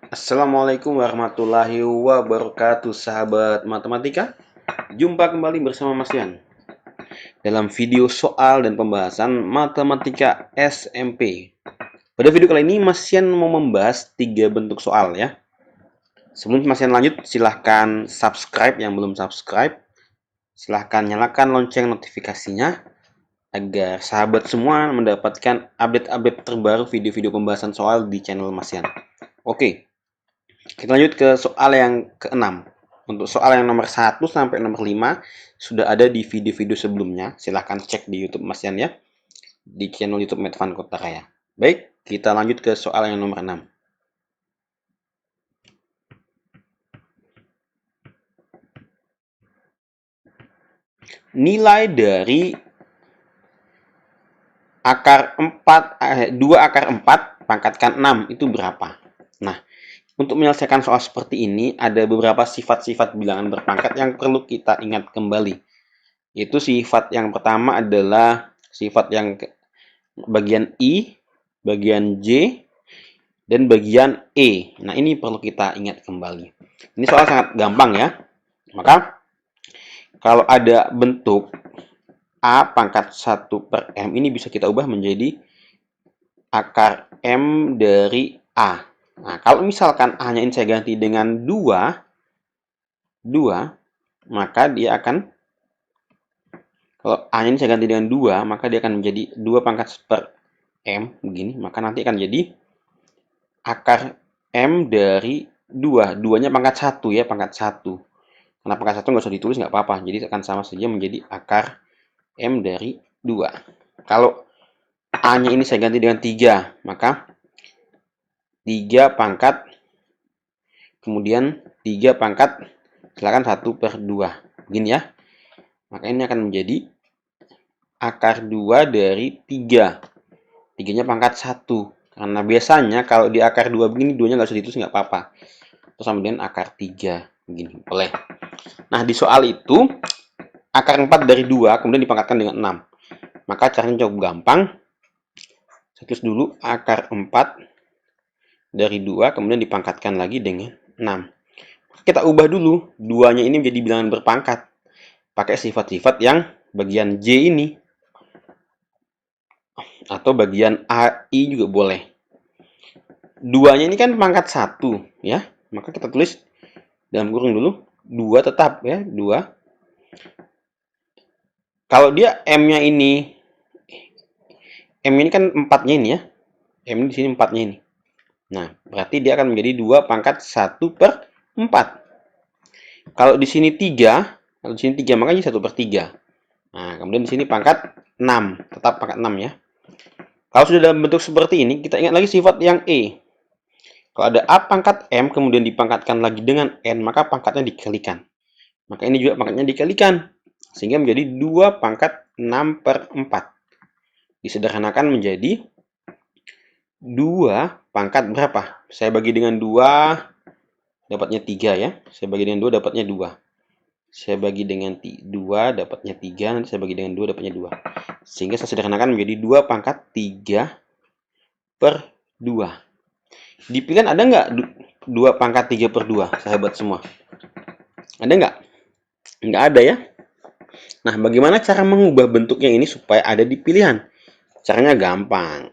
Assalamualaikum warahmatullahi wabarakatuh, sahabat matematika. Jumpa kembali bersama Mas Yan dalam video soal dan pembahasan matematika SMP. Pada video kali ini Mas Yan mau membahas 3 bentuk soal ya. Sebelum Mas Yan lanjut, silahkan subscribe yang belum subscribe. Silahkan nyalakan lonceng notifikasinya agar sahabat semua mendapatkan update-update terbaru video-video pembahasan soal di channel Mas Yan. Oke. Kita lanjut ke soal yang ke-6. Untuk soal yang nomor 1 sampai nomor 5 sudah ada di video-video sebelumnya. Silahkan cek di YouTube Mas Yan ya. Di channel YouTube Medvan Kota Raya. Baik, kita lanjut ke soal yang nomor 6. Nilai dari akar 4 2 akar 4 pangkatkan 6 itu berapa? Nah, untuk menyelesaikan soal seperti ini, ada beberapa sifat-sifat bilangan berpangkat yang perlu kita ingat kembali. Itu sifat yang pertama adalah sifat yang bagian I, bagian J, dan bagian E. Nah, ini perlu kita ingat kembali. Ini soal sangat gampang ya. Maka, kalau ada bentuk A pangkat 1 per M, ini bisa kita ubah menjadi akar M dari A. Nah, kalau misalkan A-nya ini saya ganti dengan 2, maka dia akan, kalau A-nya ini saya ganti dengan 2, maka dia akan menjadi 2 pangkat per M, begini. Maka nanti akan jadi akar M dari 2. 2-nya pangkat 1 ya, pangkat 1. Karena pangkat 1 nggak usah ditulis, nggak apa-apa. Jadi akan sama saja menjadi akar M dari 2. Kalau A-nya ini saya ganti dengan 3, maka 3 pangkat, kemudian 3 pangkat, silakan 1 per 2. Begini ya. Maka ini akan menjadi akar 2 dari 3. 3-nya pangkat 1. Karena biasanya kalau di akar 2 begini, 2-nya nggak usah ditulis, nggak apa-apa. Terus sama dengan akar 3. Begini, boleh. Nah, di soal itu, akar 4 dari 2, kemudian dipangkatkan dengan 6. Maka caranya cukup gampang. Saya tulis dulu akar 4 dari 2, kemudian dipangkatkan lagi dengan 6. Kita ubah dulu, 2-nya ini menjadi bilangan berpangkat. Pakai sifat-sifat yang bagian J ini. Atau bagian AI juga boleh. 2-nya ini kan pangkat 1, ya. Maka kita tulis dalam kurung dulu, 2 tetap ya, 2. Kalau dia M-nya ini, M ini kan 4-nya ini ya. M ini di sini 4-nya ini. Nah, berarti dia akan menjadi 2 pangkat 1 per 4. Kalau di sini 3, kalau di sini 3, makanya 1 per 3. Nah, kemudian di sini pangkat 6, tetap pangkat 6 ya. Kalau sudah dalam bentuk seperti ini, kita ingat lagi sifat yang E. Kalau ada A pangkat M, kemudian dipangkatkan lagi dengan N, maka pangkatnya dikalikan. Maka ini juga pangkatnya dikalikan. Sehingga menjadi 2 pangkat 6 per 4. Disederhanakan menjadi 2 pangkat berapa? Saya bagi dengan 2, dapatnya 3 ya. Saya bagi dengan 2, dapatnya 2. Saya bagi dengan 2, dapatnya 3. Nanti saya bagi dengan 2, dapatnya 2. Sehingga saya sederhanakan menjadi 2 pangkat 3 per 2. Di pilihan ada nggak 2 pangkat 3 per 2, sahabat semua? Ada nggak? Nggak ada ya. Nah, bagaimana cara mengubah bentuknya ini supaya ada di pilihan? Caranya gampang.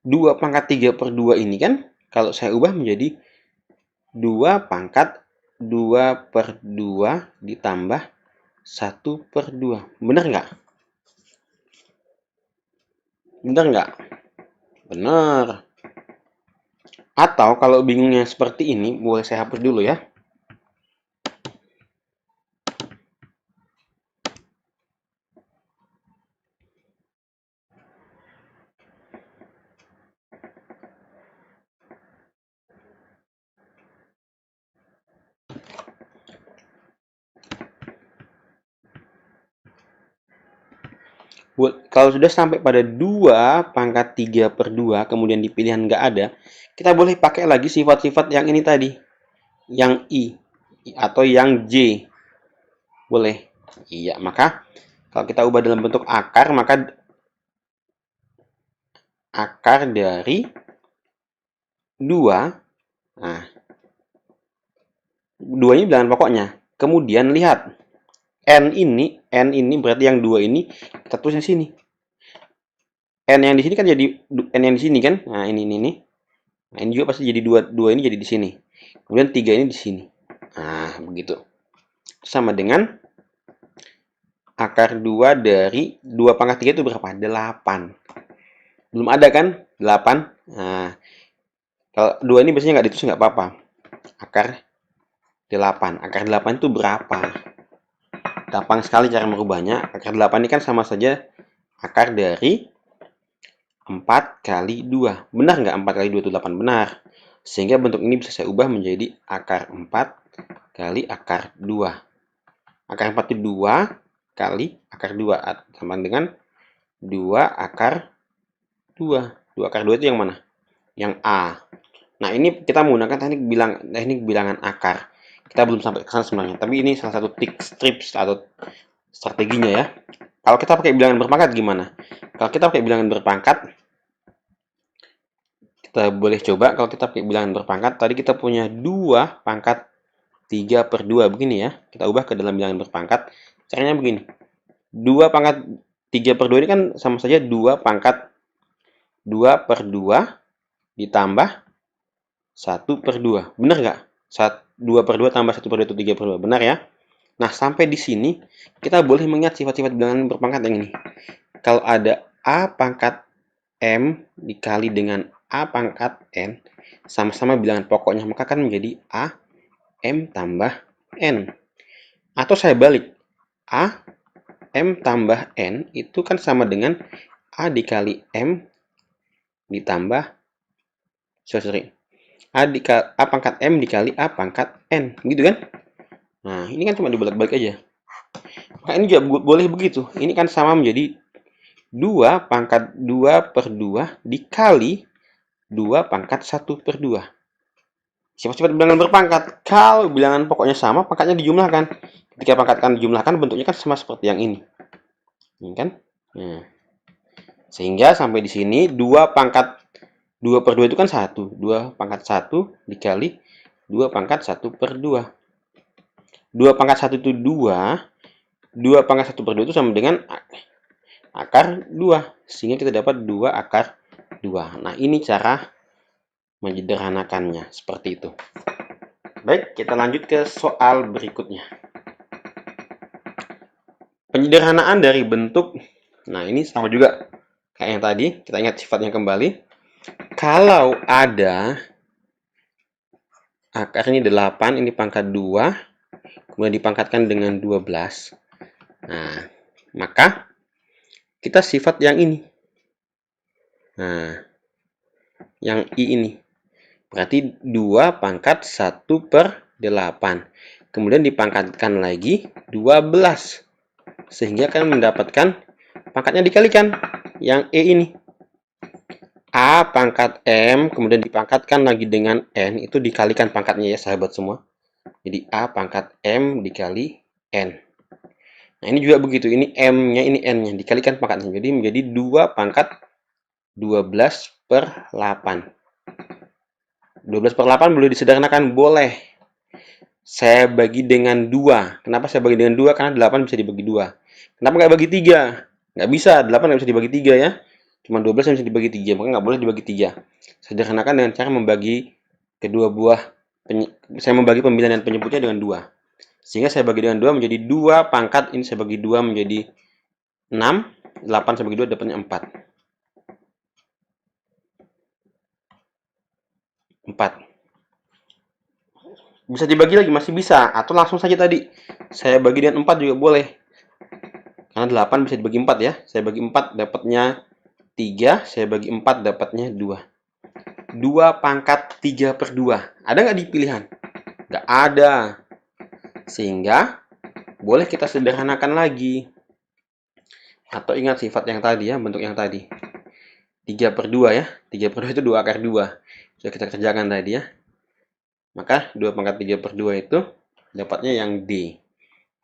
2 pangkat 3 per 2 ini kan, kalau saya ubah menjadi 2 pangkat 2 per 2 ditambah 1 per 2. Benar nggak? Benar nggak? Benar. Atau kalau bingungnya seperti ini, boleh saya hapus dulu ya. Kalau sudah sampai pada 2 pangkat 3 per 2, kemudian di pilihan nggak ada, kita boleh pakai lagi sifat-sifat yang ini tadi. Yang I, atau yang J. Boleh. Iya, maka Kalau kita ubah dalam bentuk akar, maka akar dari 2. Nah, 2 ini bilangan pokoknya. Kemudian lihat, n ini berarti yang 2 ini kita tulis di sini. N yang di sini kan jadi n yang di sini kan? Nah, ini. Nah, ini juga pasti jadi 2 ini jadi di sini. Kemudian 3 ini di sini. Nah, begitu. Sama dengan akar 2 dari 2 pangkat 3 itu berapa? 8. Belum ada kan? 8. Nah, kalau 2 ini biasanya nggak ditulis nggak apa-apa. Akar 8. Akar 8 itu berapa? Gampang sekali cara merubahnya. Akar 8 ini kan sama saja akar dari 4 kali 2. Benar nggak 4 kali 2 itu 8? Benar. Sehingga bentuk ini bisa saya ubah menjadi akar 4 kali akar 2. Akar 4 itu 2 kali akar 2. Sama dengan 2 akar 2. 2 akar 2 itu yang mana? Yang A. Nah, ini kita menggunakan teknik bilangan akar. Kita belum sampai ke sana sebenarnya, tapi ini salah satu tips atau strateginya ya. Kalau kita pakai bilangan berpangkat gimana? Kalau kita pakai bilangan berpangkat, kita boleh coba. Kalau kita pakai bilangan berpangkat, tadi kita punya 2 pangkat 3 per 2 begini ya. Kita ubah ke dalam bilangan berpangkat. Caranya begini. 2 pangkat 3 per 2 ini kan sama saja 2 pangkat 2 per 2 ditambah 1 per 2. Benar nggak? 2 per 2 tambah 1 per 2 itu 3 per 2. Benar ya? Nah, sampai di sini kita boleh mengingat sifat-sifat bilangan berpangkat yang ini. Kalau ada A pangkat M dikali dengan A pangkat N, sama-sama bilangan pokoknya, maka akan menjadi A M tambah N. Atau saya balik, A M tambah N itu kan sama dengan A dikali M ditambah, A pangkat M dikali A pangkat N, gitu kan? Nah, ini kan cuma dibalik-balik aja. Maka ini juga boleh begitu. Ini kan sama menjadi 2 pangkat 2 per 2 dikali 2 pangkat 1 per 2. Sifat-sifat bilangan berpangkat. Kalau bilangan pokoknya sama, pangkatnya dijumlahkan. Ketika pangkat dijumlahkan, bentuknya kan sama seperti yang ini. Ini kan? Nah. Sehingga sampai di sini 2 pangkat 2 per 2 itu kan 1. 2 pangkat 1 dikali 2 pangkat 1 per 2. 2 pangkat 1 itu 2. 2 pangkat 1 per 2 itu sama dengan akar 2. Sehingga kita dapat 2 akar 2. Nah, ini cara menyederhanakannya. Seperti itu. Baik, kita lanjut ke soal berikutnya. Penyederhanaan dari bentuk. Nah, ini sama juga kayak yang tadi. Kita ingat sifatnya kembali. Kalau ada akar ini 8, ini pangkat 2, kemudian dipangkatkan dengan 12. Nah, maka kita sifat yang ini. Nah, yang I ini. Berarti 2 pangkat 1 per 8. Kemudian dipangkatkan lagi 12. Sehingga akan mendapatkan pangkatnya dikalikan. Yang E ini. A pangkat M, kemudian dipangkatkan lagi dengan N. Itu dikalikan pangkatnya ya sahabat semua. Jadi A pangkat M dikali N. Nah, ini juga begitu. Ini M-nya, ini N-nya. Dikalikan pangkatnya. Jadi menjadi 2 pangkat 12 per 8. 12 per 8 boleh disederhanakan? Boleh. Saya bagi dengan 2. Kenapa saya bagi dengan 2? Karena 8 bisa dibagi 2. Kenapa nggak bagi 3? Nggak bisa. 8 nggak bisa dibagi 3 ya. Cuma 12 yang bisa dibagi 3. Maka nggak boleh dibagi 3. Sederhanakan dengan cara membagi kedua buah. Saya membagi pembilangan dan penyebutnya dengan 2. Sehingga saya bagi dengan 2 menjadi 2 pangkat. Ini saya bagi 2 menjadi 6. 8 saya bagi 2 dapatnya 4. 4. Bisa dibagi lagi, masih bisa. Atau langsung saja tadi. Saya bagi dengan 4 juga boleh. Karena 8 bisa dibagi 4 ya. Saya bagi 4 dapatnya 3. Saya bagi 4 dapatnya 2. 2 pangkat 3 per 2. Ada nggak di pilihan? Nggak ada. Sehingga boleh kita sederhanakan lagi. Atau ingat sifat yang tadi ya, bentuk yang tadi. 3 per 2 ya. 3 per 2 itu 2 akar 2. Sudah kita kerjakan tadi ya. Maka 2 pangkat 3 per 2 itu dapatnya yang D.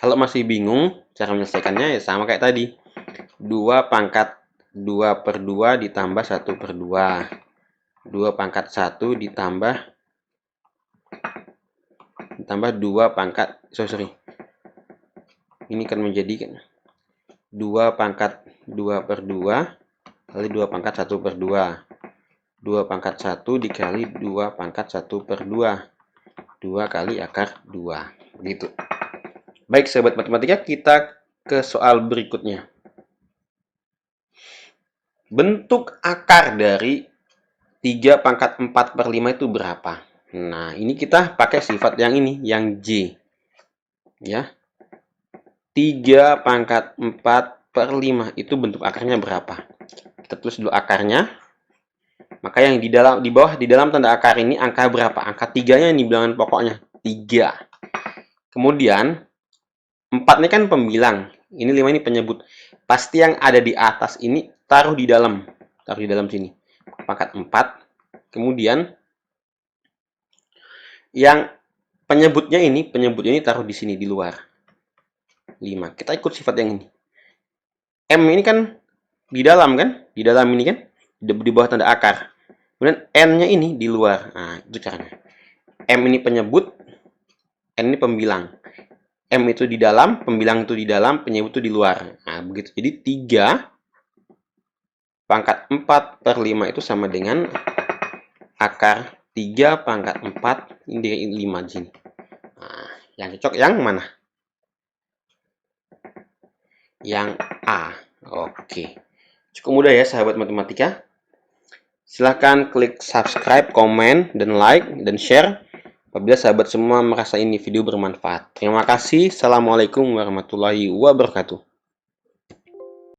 Kalau masih bingung cara menyelesaikannya ya sama kayak tadi. 2 pangkat 2 per 2 ditambah 1 per 2. 2 pangkat 1 ditambah 2 pangkat, sorry. Ini kan menjadi 2 pangkat 2 per 2 kali 2 pangkat 1 per 2. 2 pangkat 1 dikali 2 pangkat 1 per 2. 2 kali akar 2. Begitu. Baik, sahabat matematika, kita ke soal berikutnya. Bentuk akar dari 3 pangkat 4 per 5 itu berapa? Nah, ini kita pakai sifat yang ini, yang J. Ya. 3 pangkat 4 per 5 itu bentuk akarnya berapa? Kita tulis dulu akarnya. Maka yang di bawah di dalam tanda akar ini angka berapa? Angka 3-nya ini bilangan pokoknya, 3. Kemudian 4 ini kan pembilang, ini 5 ini penyebut. Pasti yang ada di atas ini taruh di dalam sini. Pangkat 4. Kemudian yang penyebutnya ini taruh di sini di luar. 5. Kita ikut sifat yang ini. M ini kan di dalam kan? Di dalam ini kan? Di bawah tanda akar. Kemudian N-nya ini di luar. Nah, itu caranya. M ini penyebut, N ini pembilang. M itu di dalam, pembilang itu di dalam, penyebut itu di luar. Nah, begitu. Jadi 3 pangkat 4 per 5 itu sama dengan akar 3 pangkat 4 ini 5 di sini. Nah, yang cocok yang mana? Yang A. Oke. Cukup mudah ya sahabat matematika. Silahkan klik subscribe, komen, dan like, dan share apabila sahabat semua merasa ini video bermanfaat. Terima kasih. Assalamualaikum warahmatullahi wabarakatuh.